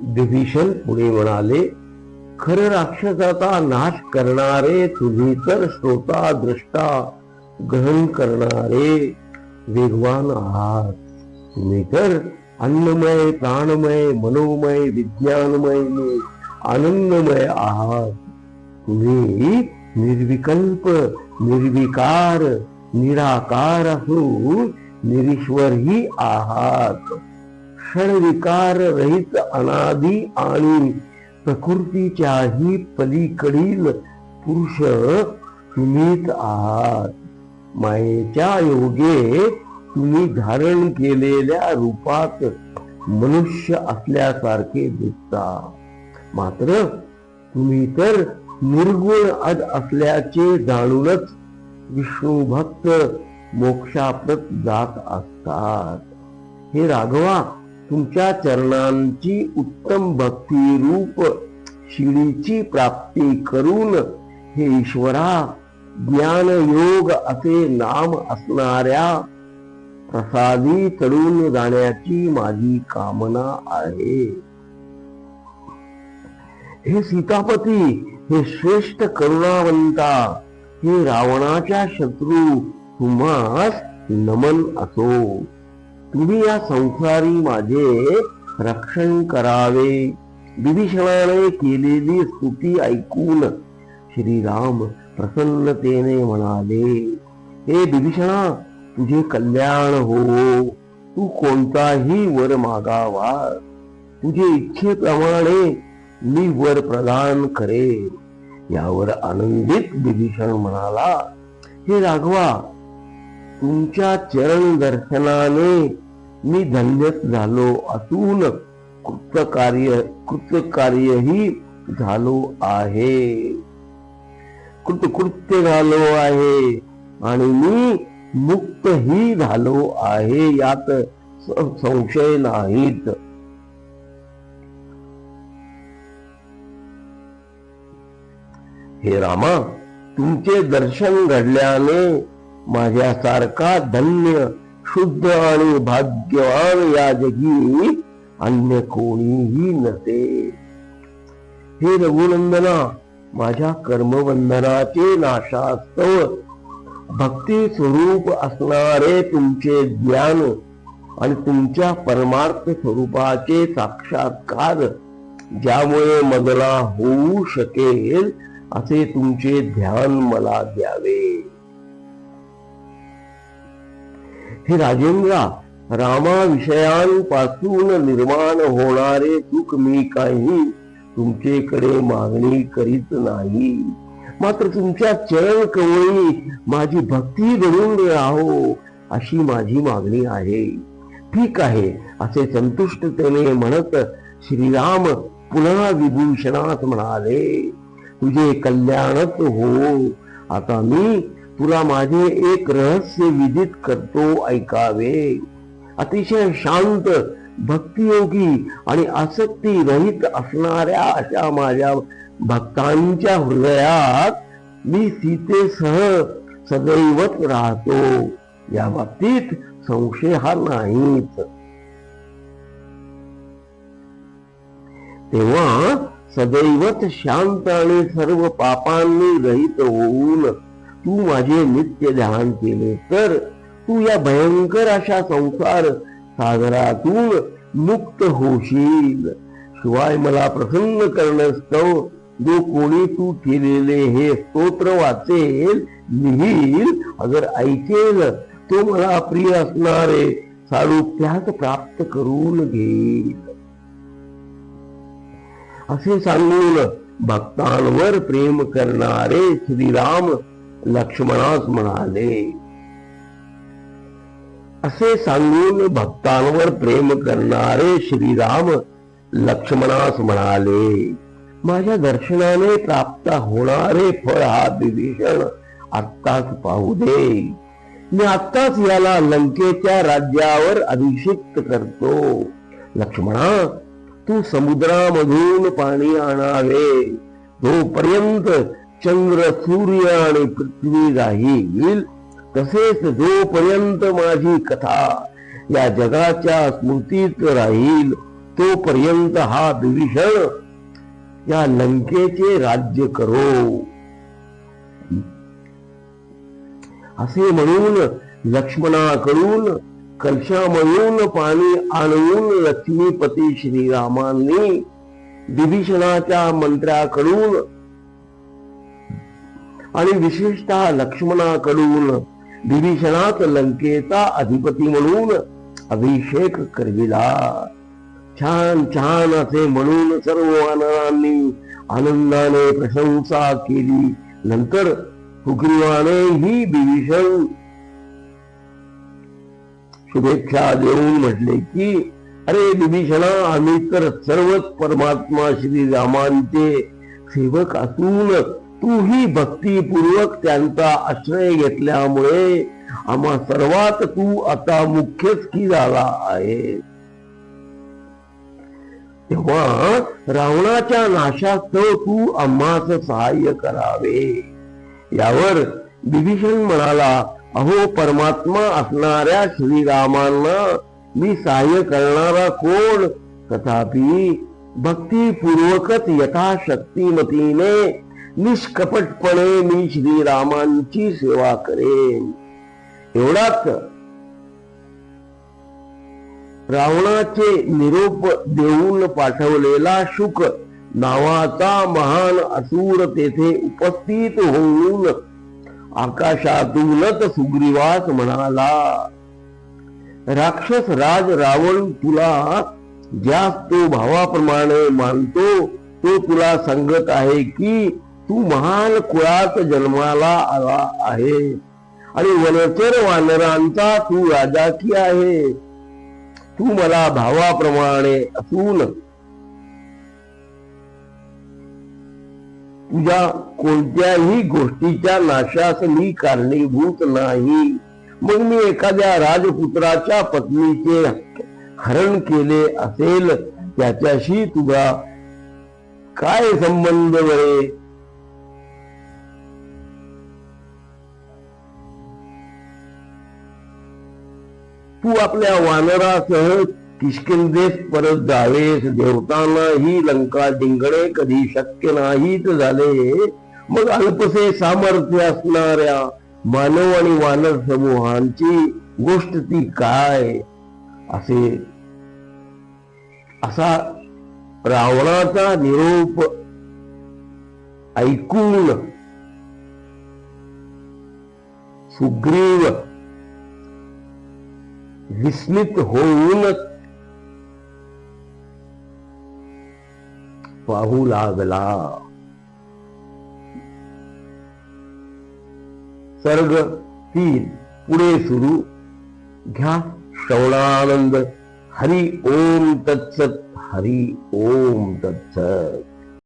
विभीषण पुढे म्हणाले, खर राक्षसाचा नाश करणारे तुम्ही तर श्रोता दृष्टा ग्रहण करणारे वेगवान आहात. तुम्ही तर अन्नमय प्राणमय मनोमय विज्ञानमय आनंदमय आहात. तुम्ही निर्विकल्प निर्विकार निराकार असून निरीश्वरही आहात. क्षणविकार रहित अनादी आणि प्रकृतीच्याही पलीकडील पुरुष तुम्हीच आहात. मायेच्या योगे तुम्ही धारण केलेल्या रूपात मनुष्य असल्यासारखे दिसता, मात्र तुम्ही तर निर्गुण असल्याचे जाणूनच विष्णू भक्त मोक्षाप्रत जात असतात. हे राघवा, तुमच्या चरणांची उत्तम भक्ती रूप शिडीची प्राप्ती करून हे ईश्वरा ज्ञान योग असे नाम असणाऱ्या प्रसादी चढून जाण्याची माझी कामना आहे. हे सीतापती, हे श्रेष्ठ करुणावंता, हे रावणाच्या शत्रू, तुम्हास नमन असो. तुम्ही या संसारी माझे रक्षण करावे. विभीषणाने केलेली स्तुती ऐकून श्रीराम प्रसन्नतेने म्हणाले, हे विभीषणा, तुझे कल्याण हो. तू कोणताही वर मागावा, तुझे इच्छेप्रमाणे मी वर प्रदान करेन. यावर आनंदित विभीषण म्हणाला, हे राघवा, तुमच्या चरण दर्शनाने मी धन्यच झालो असून कृतकार्यही झालो आहे. कृतकृत्य झालो आहे आणि मी मुक्तही झालो आहे, यात संशय नाहीत. हे रामा, तुमचे दर्शन घडल्याने माझ्यासारखा धन्य शुद्ध आणि भाग्यवान या जगी अन्य कोणीही नसे. हे रघुनंदना, माझ्या कर्मबंधनाचे नाशास्तव भक्ती स्वरूप असणारे तुमचे ज्ञान आणि तुमच्या परमार्थ स्वरूपाचे साक्षात्कार ज्यामुळे मला होऊ शकेल असे तुमचे ध्यान मला द्यावे. हे राजेंद्रा, रामा विषयांपासून निर्माण होणारे सुख मी काही तुमचेकडे मागणी करीत नाही, मात्र तुमच्या चरण कवळी माझी भक्ती घडून राहो अशी माझी मागणी आहे. ठीक आहे असे संतुष्टतेने म्हणत श्रीराम पुन्हा विभूषणात म्हणाले, तुझे कल्याणच हो. आता मी तुला माझे एक रहस्य विदित करतो, ऐकावे. अतिशय शांत भक्तियोगी आणि आसक्ती रहित असणाऱ्या अशा माझ्या भक्तांच्या हृदयात मी सीतेसह सदैवच राहतो, या बाबतीत संशय हा नाहीच. तेव्हा सदैवच शांत आणि सर्व पापांनी रहित होऊन तू माझे नित्य ध्यान केले तर तू या भयंकर अशा संसार सागरातून मुक्त होशील. शिवाय मला प्रसन्न करण्यास्तव जो कोणी तू केलेले हे स्तोत्र वाचेल, लिहील, अगर ऐकेल, तो मला प्रिय असणारे सारूप्यात प्राप्त करून घेईल. असे सांगून भक्तांवर प्रेम करणारे श्रीराम लक्ष्मणास म्हणाले, असे सांगून भक्तांवर प्रेम करणारे श्रीराम लक्ष्मणास म्हणाले, माझ्या दर्शनाने प्राप्त होणारे फळ हा विभीषण आत्ताच पाहू दे. मी आत्ताच याला लंकेच्या राज्यावर अभिषिक्त करतो. लक्ष्मणा, तू समुद्रामधून पाणी आणावे. जोपर्यंत चंद्र सूर्य आणि पृथ्वी राहील, तसेच जोपर्यंत माझी कथा या जगाच्या स्मृतीत राहील, तोपर्यंत हा विभीषण या लंकेचे राज्य करो. असे म्हणून लक्ष्मणाकडून कलशामधून पाणी आणून लक्ष्मीपती श्रीरामांनी विभीषणाच्या मंत्र्याकडून आणि विशेषतः लक्ष्मणाकडून विभीषणात लंकेचा अधिपती म्हणून अभिषेक करविला. छान छान असे म्हणून सर्व वानरांनी आनंदाने प्रशंसा केली. नंतर सुग्रीवाने ही विभीषण शुभेच्छा देऊन म्हटले की अरे विभीषणा, आम्ही तर सर्वच परमात्मा श्रीरामांचे सेवक असून तूही भक्तीपूर्वक त्यांचा आश्रय घेतल्यामुळे आम्हा सर्वात तू आता मुख्यच की झाला आहे. तेव्हा रावणाच्या नाशास्तव तू आम्हास सहाय्य करावे. यावर विभीषण म्हणाला, अहो परमात्मा असणाऱ्या श्रीरामांना मी सहाय्य करणारा कोण? तथापि भक्तीपूर्वकच यथाशक्तीमतीने निष्कपटपणे मी श्रीरामांची सेवा करेन. एवढाच रावणाचे निरोप देऊन पाठवलेला शुक नावाचा महान असुर तेथे उपस्थित होऊन आकाशातूनच सुग्रीवास म्हणाला, राक्षस राज रावण तुला जास्त भावाप्रमाणे मानतो तो तुला सांगत आहे की तू महान कुळात जन्माला आला आहे आणि वनचर वानरांचा तू राजा की आहे. तू मला भावाप्रमाणे असून तुझ्या कोणत्याही गोष्टीच्या नाशास मी कारणीभूत नाही. मग मी एखाद्या राजपुत्राच्या पत्नीचे हरण केले असेल त्याच्याशी तुझा काय संबंध बरे? तू आपल्या वानरासह किष्किंधेस परत जावेस. देवतांना ही लंका जिंकणे कधी शक्य नाहीच झाले. मग अल्पसे सामर्थ्य असणाऱ्या मानव आणि वानर समूहांची गोष्ट ती काय? असा रावणाचा निरोप ऐकून सुग्रीव विस्मित होऊन पाहू लागला. सर्ग 3 पुढे सुरू. घ्या श्रवणानंद. हरि ओम तत्सत. हरि ओम तत्सत.